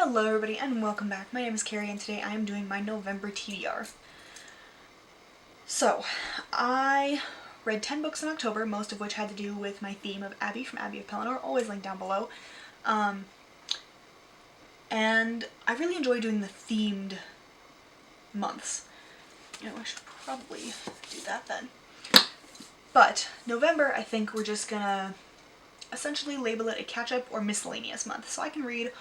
Hello everybody and welcome back. My name is Kari and today I am doing my November TBR. So, I read 10 books in October, most of which had to do with my theme of Abby from Abbey of Pelennor, always linked down below. And I really enjoy doing the themed months. I should probably do that then. But November, I think we're just gonna essentially label it a catch-up or miscellaneous month, so I can read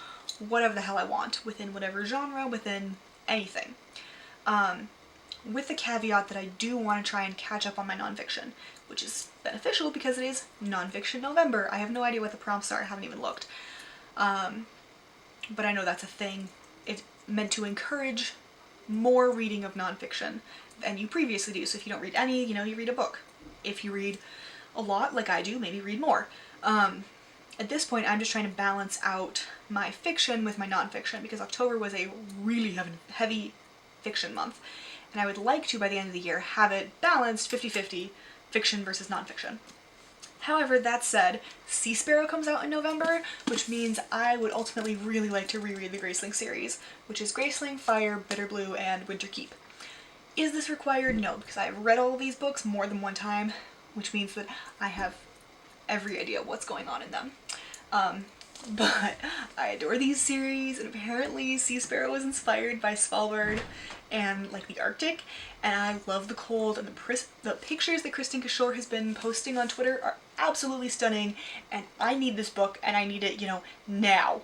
whatever the hell I want, within whatever genre, within anything. With the caveat that I do want to try and catch up on my nonfiction, which is beneficial because it is Nonfiction November. I have no idea what the prompts are, I haven't even looked. But I know that's a thing. It's meant to encourage more reading of nonfiction than you previously do. So if you don't read any, you read a book. If you read a lot, like I do, maybe read more. At this point, I'm just trying to balance out my fiction with my nonfiction because October was a really heavy fiction month, and I would like to, by the end of the year, have it balanced 50-50 fiction versus nonfiction. However, that said, Sea Sparrow comes out in November, which means I would ultimately really like to reread the Graceling series, which is Graceling, Fire, Bitter Blue, and Winterkeep. Is this required? No, because I've read all of these books more than one time, which means that I have every idea what's going on in them. But I adore these series, and apparently Sea Sparrow was inspired by Svalbard and like the Arctic, and I love the cold, and the pictures that Kristen Kishore has been posting on Twitter are absolutely stunning, and I need this book, and I need it, now.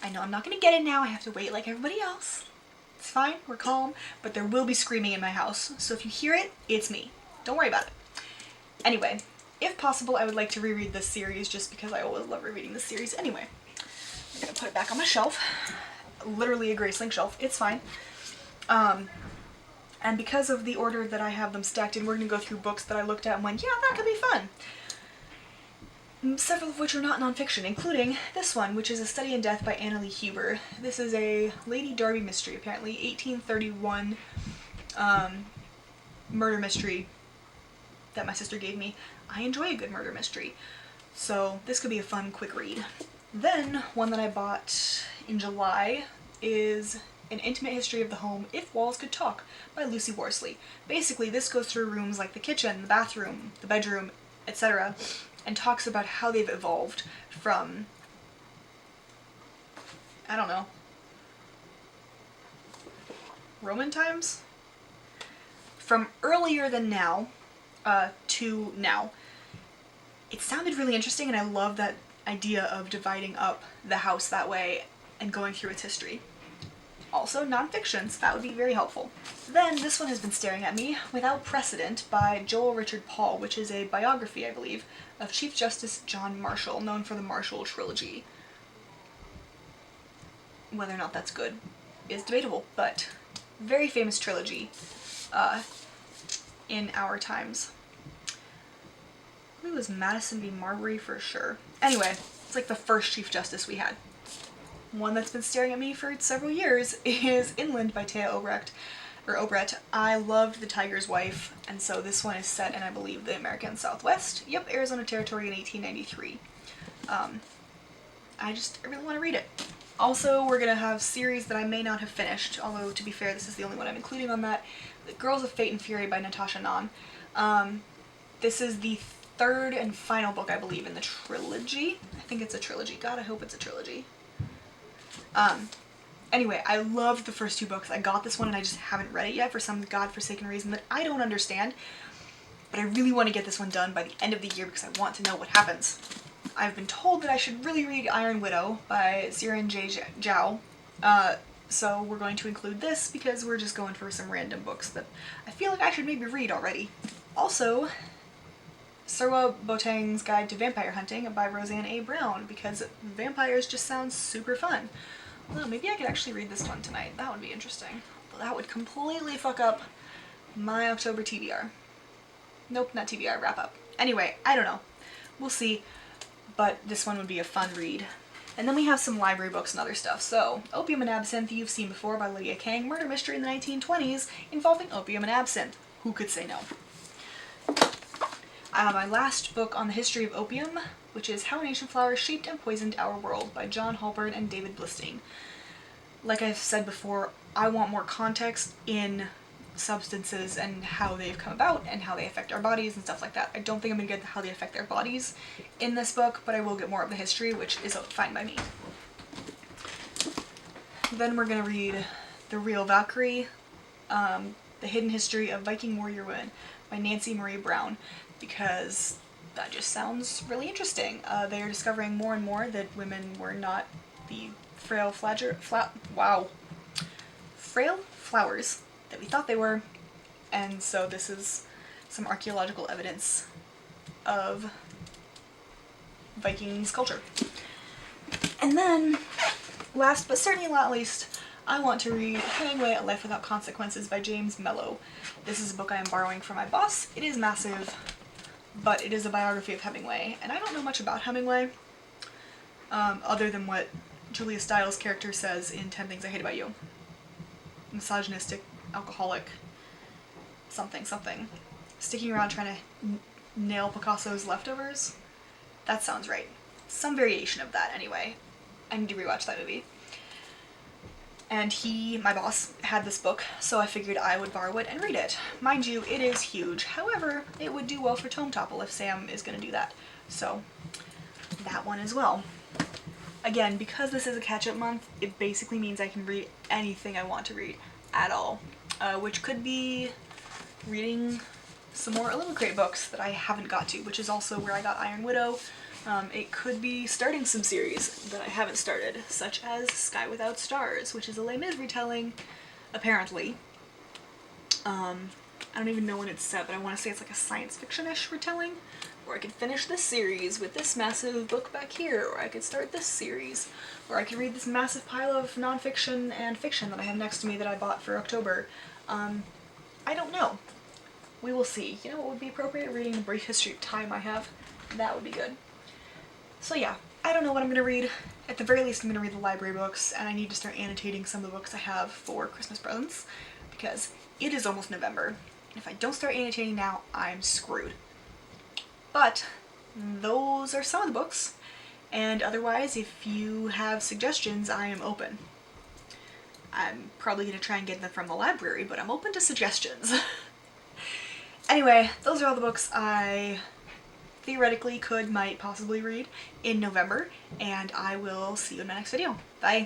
I know I'm not gonna get it now, I have to wait like everybody else. It's fine, we're calm, but there will be screaming in my house, so if you hear it, it's me. Don't worry about it. Anyway, if possible, I would like to reread this series just because I always love rereading this series anyway. I'm gonna put it back on my shelf. Literally a Graceling shelf. It's fine. And because of the order that I have them stacked in, we're gonna go through books that I looked at and went, yeah, that could be fun. Several of which are not nonfiction, including this one, which is A Study in Death by Anna Lee Huber. This is a Lady Derby mystery, apparently 1831 murder mystery that my sister gave me. I enjoy a good murder mystery, so this could be a fun, quick read. Then, one that I bought in July is An Intimate History of the Home, If Walls Could Talk, by Lucy Worsley. Basically, this goes through rooms like the kitchen, the bathroom, the bedroom, etc., and talks about how they've evolved from, I don't know, Roman times? From earlier than now, to now. It sounded really interesting, and I love that idea of dividing up the house that way and going through its history. Also, nonfiction, so that would be very helpful. Then this one has been staring at me, Without Precedent by Joel Richard Paul, which is a biography, I believe, of Chief Justice John Marshall, known for the Marshall Trilogy. Whether or not that's good is debatable, but very famous trilogy in our times. I believe it was Madison v. Marbury for sure. Anyway, it's like the first Chief Justice we had. One that's been staring at me for several years is Inland by Taya Obrecht. I loved The Tiger's Wife, and so this one is set in, I believe, the American Southwest. Yep, Arizona Territory in 1893. I really want to read it. Also, we're gonna have series that I may not have finished, although to be fair, this is the only one I'm including on that. The Girls of Fate and Fury by Natasha Nan. This is the third and final book, I believe, in the trilogy. I think it's a trilogy. God, I hope it's a trilogy. Anyway, I loved the first two books. I got this one and I just haven't read it yet for some godforsaken reason that I don't understand. But I really want to get this one done by the end of the year because I want to know what happens. I've been told that I should really read Iron Widow by Ziran J. Zhao. So we're going to include this because we're just going for some random books that I feel like I should maybe read already. Also, Serwa Botang's Guide to Vampire Hunting by Roseanne A. Brown, because vampires just sound super fun. Well, maybe I could actually read this one tonight. That would be interesting. But that would completely fuck up my October TBR. Nope, not TBR, wrap up. Anyway, I don't know. We'll see. But this one would be a fun read. And then we have some library books and other stuff. So, Opium and Absinthe, You've Seen Before by Lydia Kang, murder mystery in the 1920s involving opium and absinthe. Who could say no? My last book on the history of opium, which is How a Nation Flower Shaped and Poisoned Our World by John Halpern and David Blistein. like I've said before, I want more context in substances and how they've come about and how they affect our bodies and stuff like that. I don't think I'm going to get how they affect their bodies in this book, but I will get more of the history, which is fine by me. Then we're going to read The Real Valkyrie, The Hidden History of Viking Warrior Women by Nancy Marie Brown, because that just sounds really interesting. They are discovering more and more that women were not the frail flowers that we thought they were, and so this is some archaeological evidence of Vikings culture. And then, last but certainly not least, I want to read Hemingway, A Life Without Consequences by James Mello. This is a book I am borrowing from my boss. It is massive, but it is a biography of Hemingway, and I don't know much about Hemingway, other than what Julia Stiles' character says in 10 Things I Hate About You. Misogynistic, alcoholic, something. Sticking around trying to nail Picasso's Leftovers? That sounds right. Some variation of that, anyway. I need to rewatch that movie. And my boss, had this book, so I figured I would borrow it and read it. Mind you, it is huge. However, it would do well for Tome Topple if Sam is going to do that. So, that one as well. Again, because this is a catch-up month, it basically means I can read anything I want to read at all. Which could be reading some more Illumicrate books that I haven't got to, which is also where I got Iron Widow. It could be starting some series that I haven't started, such as Sky Without Stars, which is a Les Mis retelling, apparently. I don't even know when it's set, but I want to say it's like a science fiction-ish retelling. Or I could finish this series with this massive book back here, or I could start this series, or I could read this massive pile of nonfiction and fiction that I have next to me that I bought for October. I don't know. We will see. You know what would be appropriate? Reading the brief history of time I have. That would be good. So yeah, I don't know what I'm going to read. At the very least, I'm going to read the library books, and I need to start annotating some of the books I have for Christmas presents, because it is almost November. And if I don't start annotating now, I'm screwed. But those are some of the books, and otherwise, if you have suggestions, I am open. I'm probably going to try and get them from the library, but I'm open to suggestions. Anyway, those are all the books I theoretically might possibly read in November, and I will see you in my next video. Bye!